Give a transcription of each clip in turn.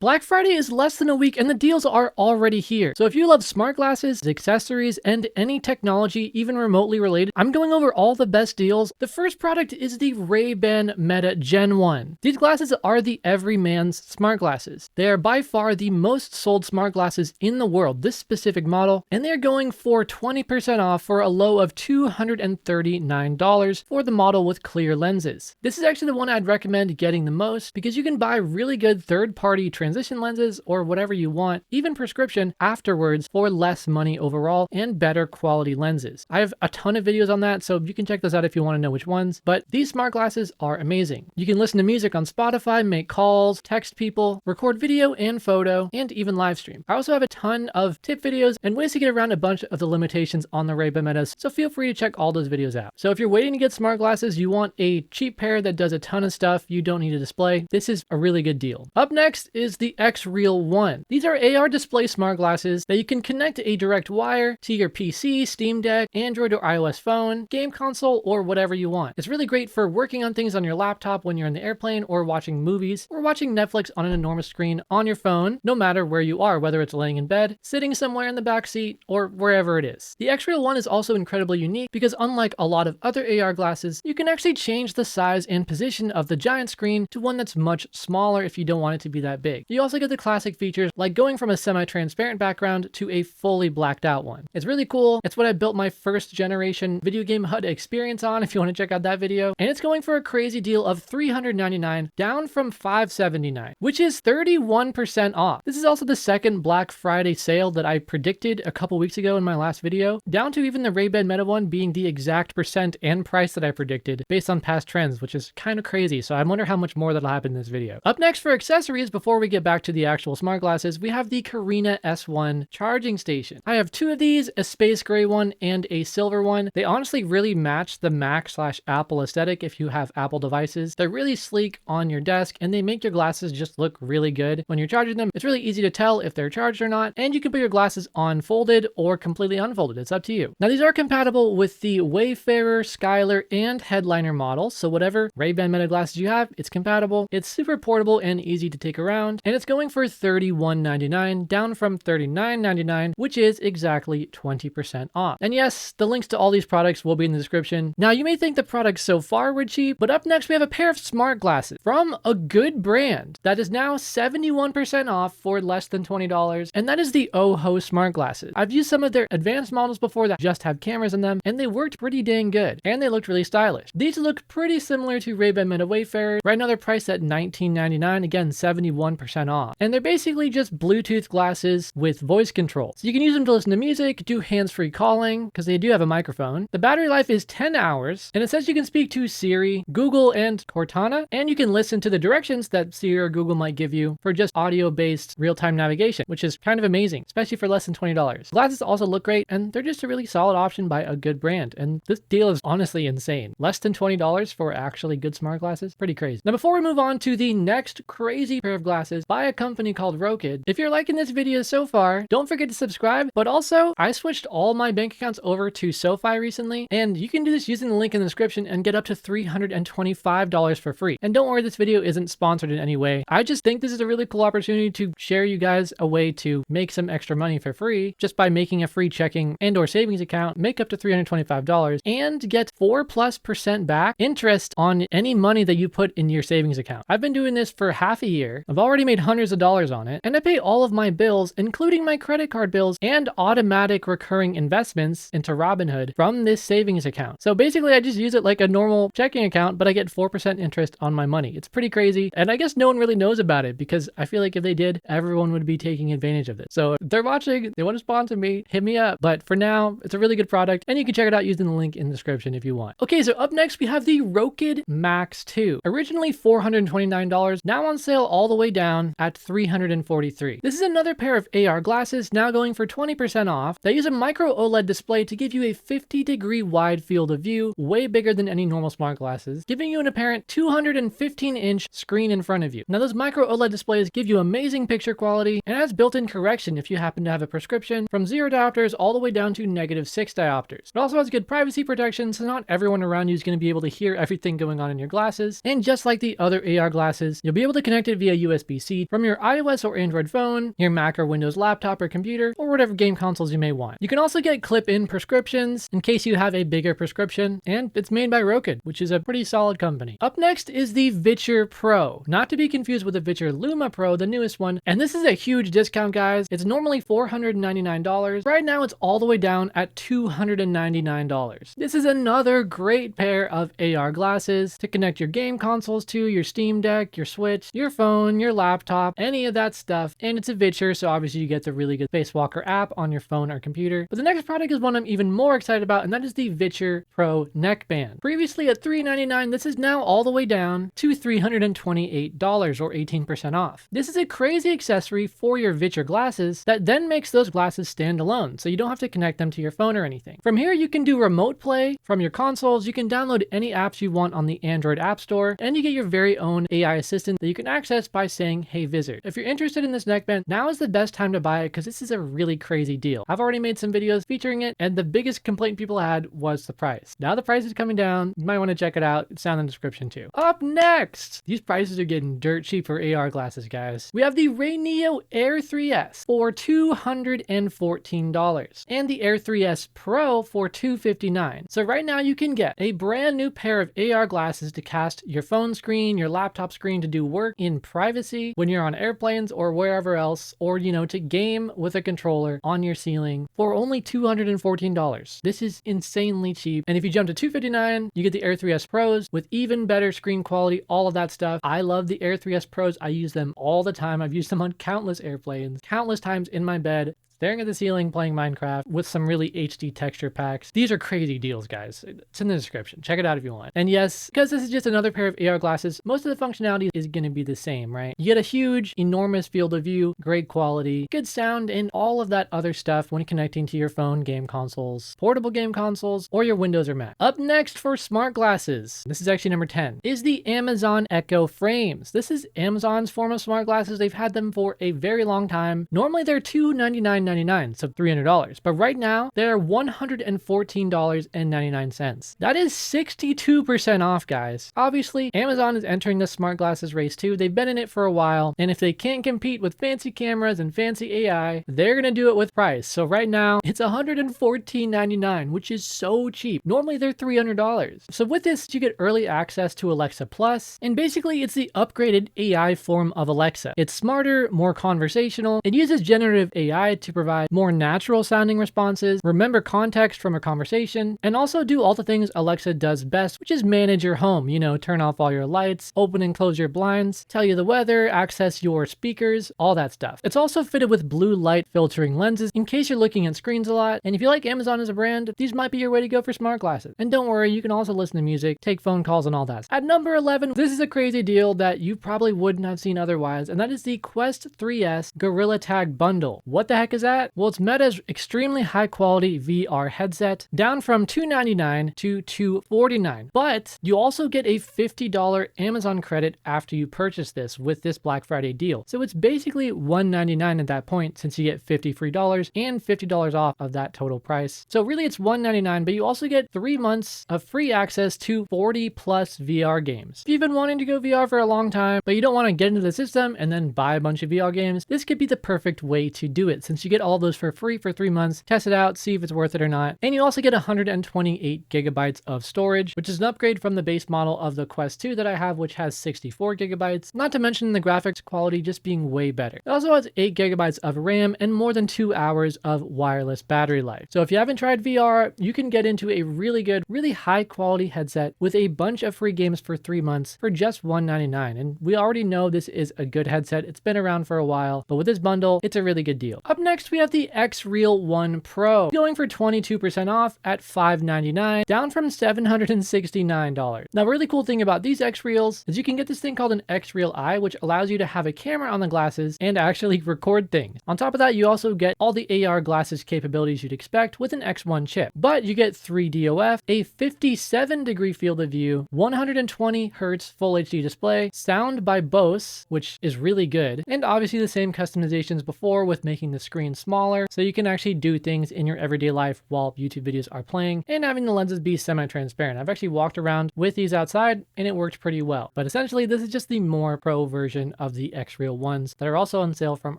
Black Friday is less than a week and the deals are already here. So if you love smart glasses, accessories, and any technology even remotely related, I'm going over all the best deals. The first product is the Ray-Ban Meta Gen 1. These glasses are the everyman's smart glasses. They are by far the most sold smart glasses in the world, this specific model, and they're going for 20% off for a low of $239 for the model with clear lenses. This is actually the one I'd recommend getting the most because you can buy really good third-party transition lenses or whatever you want, even prescription, afterwards for less money overall and better quality lenses. I have a ton of videos on that, so you can check those out if you want to know which ones, but these smart glasses are amazing. You can listen to music on Spotify, make calls, text people, record video and photo, and even live stream. I also have a ton of tip videos and ways to get around a bunch of the limitations on the Ray-Ban Metas, so feel free to check all those videos out. So if you're waiting to get smart glasses, you want a cheap pair that does a ton of stuff, you don't need a display, this is a really good deal. Up next is the XREAL 1. These are AR display smart glasses that you can connect a direct wire to your PC, Steam Deck, Android or iOS phone, game console, or whatever you want. It's really great for working on things on your laptop when you're in the airplane, or watching movies, or watching Netflix on an enormous screen on your phone, no matter where you are, whether it's laying in bed, sitting somewhere in the back seat, or wherever it is. The XREAL 1 is also incredibly unique because unlike a lot of other AR glasses, you can actually change the size and position of the giant screen to one that's much smaller if you don't want it to be that big. You also get the classic features like going from a semi-transparent background to a fully blacked out one. It's really cool. It's what I built my first generation video game HUD experience on if you want to check out that video. And it's going for a crazy deal of $399 down from $579, which is 31% off. This is also the second Black Friday sale that I predicted a couple weeks ago in my last video, down to even the Ray-Ban Meta one being the exact percent and price that I predicted based on past trends, which is kind of crazy. So I wonder how much more that'll happen in this video. Up next for accessories, before we get back to the actual smart glasses, we have the Reineo S1 charging station. I have two of these, a space gray one and a silver one. They honestly really match the Mac/Apple aesthetic if you have Apple devices. They're really sleek on your desk and they make your glasses just look really good when you're charging them. It's really easy to tell if they're charged or not, and you can put your glasses on folded or completely unfolded. It's up to you. Now these are compatible with the Wayfarer, Skylar, and Headliner models, so whatever Ray-Ban Meta glasses you have, it's compatible. It's super portable and easy to take around, and it's going for $31.99 down from $39.99, which is exactly 20% off. And yes, the links to all these products will be in the description. Now you may think the products so far were cheap, but up next we have a pair of smart glasses from a good brand that is now 71% off for less than $20, and that is the Oho smart glasses. I've used some of their advanced models before that just have cameras in them, and they worked pretty dang good, and they looked really stylish. These look pretty similar to Ray-Ban Meta Wayfarer. Right now they're priced at $19.99, again 71% off, and they're basically just Bluetooth glasses with voice control. So you can use them to listen to music, do hands-free calling, because they do have a microphone. The battery life is 10 hours, and it says you can speak to Siri, Google, and Cortana, and you can listen to the directions that Siri or Google might give you for just audio-based real-time navigation, which is kind of amazing, especially for less than $20. Glasses also look great, and they're just a really solid option by a good brand, and this deal is honestly insane. Less than $20 for actually good smart glasses? Pretty crazy. Now before we move on to the next crazy pair of glasses by a company called Rokid, if you're liking this video so far, don't forget to subscribe, but also I switched all my bank accounts over to SoFi recently, and you can do this using the link in the description and get up to $325 for free. And don't worry, this video isn't sponsored in any way. I just think this is a really cool opportunity to share you guys a way to make some extra money for free just by making a free checking and or savings account, make up to $325 and get 4+% back interest on any money that you put in your savings account. I've been doing this for half a year. I've already made hundreds of dollars on it, and I pay all of my bills, including my credit card bills and automatic recurring investments into Robinhood from this savings account. So basically I just use it like a normal checking account, but I get 4% interest on my money. It's pretty crazy, and I guess no one really knows about it because I feel like if they did, everyone would be taking advantage of this. So if they're watching, they want to sponsor me, hit me up. But for now, it's a really good product, and you can check it out using the link in the description if you want. Okay, so up next we have the Rokid Max 2. Originally $429, now on sale all the way down at $343. This is another pair of AR glasses, now going for 20% off. They use a micro OLED display to give you a 50-degree wide field of view, way bigger than any normal smart glasses, giving you an apparent 215-inch screen in front of you. Now those micro OLED displays give you amazing picture quality and has built-in correction if you happen to have a prescription, from 0 diopters all the way down to -6 diopters. It also has good privacy protection, so not everyone around you is going to be able to hear everything going on in your glasses. And just like the other AR glasses, you'll be able to connect it via USB-C PC from your iOS or Android phone, your Mac or Windows laptop or computer, or whatever game consoles you may want. You can also get clip-in prescriptions in case you have a bigger prescription, and it's made by Rokid, which is a pretty solid company. Up next is the Viture Pro, not to be confused with the Viture Luma Pro, the newest one, and this is a huge discount, guys. It's normally $499. Right now it's all the way down at $299. This is another great pair of AR glasses to connect your game consoles to, your Steam Deck, your Switch, your phone, your laptop, any of that stuff. And it's a Viture, so obviously you get the really good Spacewalker app on your phone or computer. But the next product is one I'm even more excited about, and that is the Viture Pro neckband. Previously at $399, this is now all the way down to $328 or 18% off. This is a crazy accessory for your Viture glasses that then makes those glasses stand alone, so you don't have to connect them to your phone or anything. From here, you can do remote play from your consoles, you can download any apps you want on the Android App Store, and you get your very own AI assistant that you can access by saying, "Hey Visit." If you're interested in this neckband, now is the best time to buy it because this is a really crazy deal. I've already made some videos featuring it, and the biggest complaint people had was the price. Now the price is coming down. You might want to check it out. It's down in the description too. Up next, these prices are getting dirt cheap for AR glasses, guys. We have the Reineo Air3S for $214 and the Air3S Pro for $259. So right now you can get a brand new pair of AR glasses to cast your phone screen, your laptop screen, to do work in privacy when you're on airplanes or wherever else, or to game with a controller on your ceiling for only $214. This is insanely cheap. And if you jump to $259, you get the Air3S Pros with even better screen quality, all of that stuff. I love the Air3S Pros. I use them all the time. I've used them on countless airplanes, countless times in my bed, staring at the ceiling playing Minecraft with some really HD texture packs. These are crazy deals, guys. It's in the description. Check it out if you want. And yes, because this is just another pair of AR glasses, most of the functionality is going to be the same, right? You get a huge, enormous field of view, great quality, good sound, and all of that other stuff when connecting to your phone, game consoles, portable game consoles, or your Windows or Mac. Up next for smart glasses, this is actually number 10, is the Amazon Echo frames. This is Amazon's form of smart glasses. They've had them for a very long time. Normally they're $299.99, so $300, but right now they're $114.99. That is 62% off, guys. Obviously, Amazon is entering the smart glasses race too. They've been in it for a while, and if they can't compete with fancy cameras and fancy AI, they're gonna do it with price. So right now it's $114.99, which is so cheap. Normally they're $300. So with this, you get early access to Alexa Plus, and basically it's the upgraded AI form of Alexa. It's smarter, more conversational. It uses generative AI to provide more natural sounding responses, remember context from a conversation, and also do all the things Alexa does best, which is manage your home, turn off all your lights, open and close your blinds, tell you the weather, access your speakers, all that stuff. It's also fitted with blue light filtering lenses in case you're looking at screens a lot. And if you like Amazon as a brand, these might be your way to go for smart glasses. And don't worry, you can also listen to music, take phone calls, and all that. At number 11, this is a crazy deal that you probably wouldn't have seen otherwise, and that is the Quest 3S Gorilla Tag Bundle. What the heck is that? Well, it's Meta's extremely high quality VR headset, down from $299 to $249. But you also get a $50 Amazon credit after you purchase this with this Black Friday deal. So it's basically $199 at that point, since you get $50 free and $50 off of that total price. So really it's $199, but you also get 3 months of free access to 40 plus VR games. If you've been wanting to go VR for a long time, but you don't want to get into the system and then buy a bunch of VR games, this could be the perfect way to do it, since you get all those for free for 3 months, test it out, see if it's worth it or not. And you also get 128 gigabytes of storage, which is an upgrade from the base model of the Quest 2 that I have, which has 64 gigabytes, not to mention the graphics quality just being way better. It also has 8 gigabytes of RAM and more than 2 hours of wireless battery life. So if you haven't tried VR, you can get into a really good, really high quality headset with a bunch of free games for 3 months for just $199. And we already know this is a good headset. It's been around for a while, but with this bundle, it's a really good deal. Up next, we have the XREAL One Pro, going for 22% off at $599, down from $769. Now, a really cool thing about these XREALs is you can get this thing called an XREAL Eye, which allows you to have a camera on the glasses and actually record things. On top of that, you also get all the AR glasses capabilities you'd expect with an X1 chip, but you get 3DOF, a 57-degree field of view, 120 Hz full HD display, sound by Bose, which is really good, and obviously the same customizations before with making the screen screen smaller so you can actually do things in your everyday life while YouTube videos are playing, and having the lenses be semi-transparent. I've actually walked around with these outside and it worked pretty well. But essentially this is just the more pro version of the XREAL ones that are also on sale from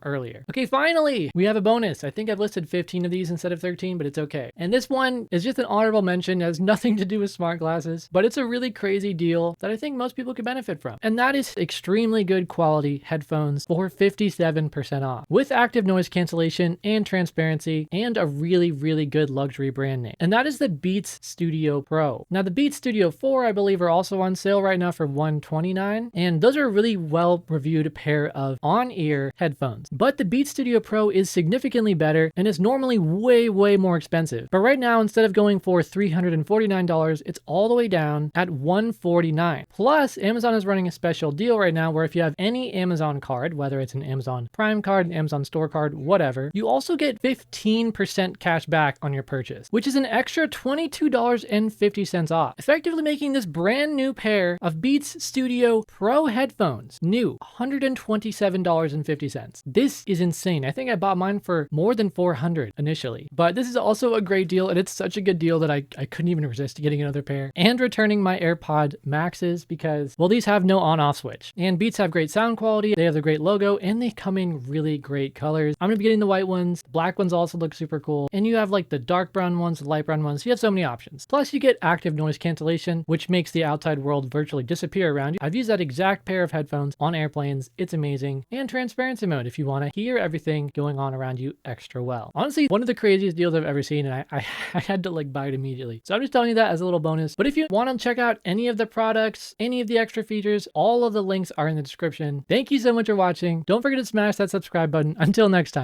earlier. Okay, finally, we have a bonus. I think I've listed 15 of these instead of 13, but it's okay. And this one is just an honorable mention. It has nothing to do with smart glasses, but it's a really crazy deal that I think most people could benefit from. And that is extremely good quality headphones for 57% off with active noise cancellation and transparency and a really, really good luxury brand name. And that is the Beats Studio Pro. Now the Beats Studio 4, I believe, are also on sale right now for $129. And those are a really well reviewed pair of on-ear headphones. But the Beats Studio Pro is significantly better and is normally way, way more expensive. But right now, instead of going for $349, it's all the way down at $149. Plus, Amazon is running a special deal right now where if you have any Amazon card, whether it's an Amazon Prime card, an Amazon Store card, whatever, you also get 15% cash back on your purchase, which is an extra $22.50 off, effectively making this brand new pair of Beats Studio Pro headphones new, $127.50. This is insane. I think I bought mine for more than $400 initially, but this is also a great deal, and it's such a good deal that I couldn't even resist getting another pair and returning my AirPod Maxes because, well, these have no on-off switch, and Beats have great sound quality, they have the great logo, and they come in really great colors. I'm gonna be getting the white ones. The black ones also look super cool, and you have like the dark brown ones, the light brown ones. You have so many options. Plus you get active noise cancellation, which makes the outside world virtually disappear around you. I've used that exact pair of headphones on airplanes. It's amazing. And transparency mode if you want to hear everything going on around you extra well. Honestly, one of the craziest deals I've ever seen, and I had to like buy it immediately. So I'm just telling you that as a little bonus. But if you want to check out any of the products, any of the extra features, all of the links are in the description. Thank you so much for watching. Don't forget to smash that subscribe button. Until next time.